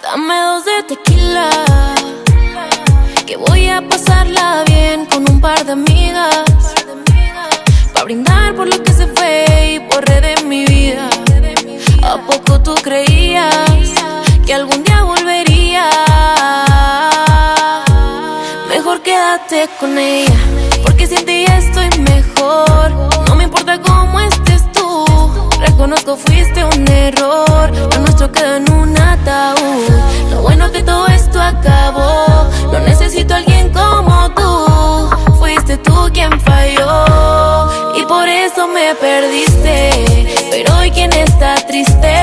Dame 2 de tequila, que voy a pasarla bien con un par de amigas, pa' brindar por lo que se fue y borré de mi vida. ¿A poco tú creías que algún día volvería? Mejor quédate con ella, porque sin ti estoy mejor. No me importa cómo estés tú, reconozco fuiste un error. Lo nuestro quedó en un ataúd. Lo bueno que todo esto acabó. No necesito a alguien como tú. Fuiste tú quien falló y por eso me perdiste. Pero hoy quien está triste,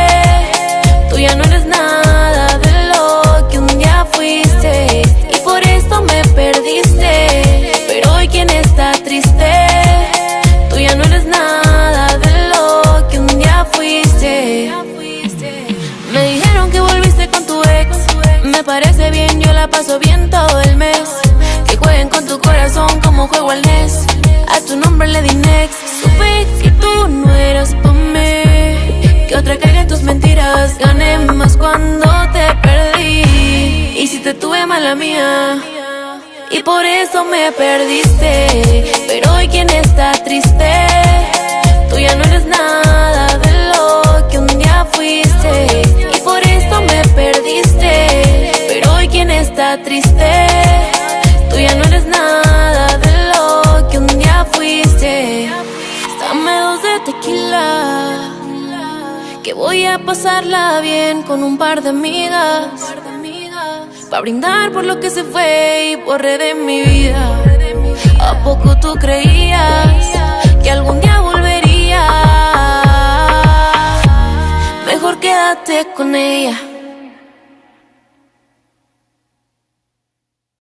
tú ya no eres nada de lo que un día fuiste. Y por eso me perdiste. Pero hoy quien está triste, tú ya no eres nada de lo que un día fuiste. Me dijeron que volviste con tu ex. Me parece bien, yo la paso bien todo el mes. Que jueguen con tu corazón como juego al NES. A tu nombre le di next. Supe que tú no eras pa' mí, que otra caiga en tus mentiras. Gané más cuando te perdí, y si te tuve mala mía, y por eso me perdiste. Pero hoy quien está triste, tú ya no eres nada de lo que un día fuiste. Y por eso me perdiste. Pero hoy quien está triste, tú ya no eres nada de lo que un día fuiste. Dame 2 de tequila, que voy a pasarla bien con un par de amigas, pa' brindar por lo que se fue y borré de mi vida. ¿A poco tú creías que algún día volvería? Mejor quédate con ella,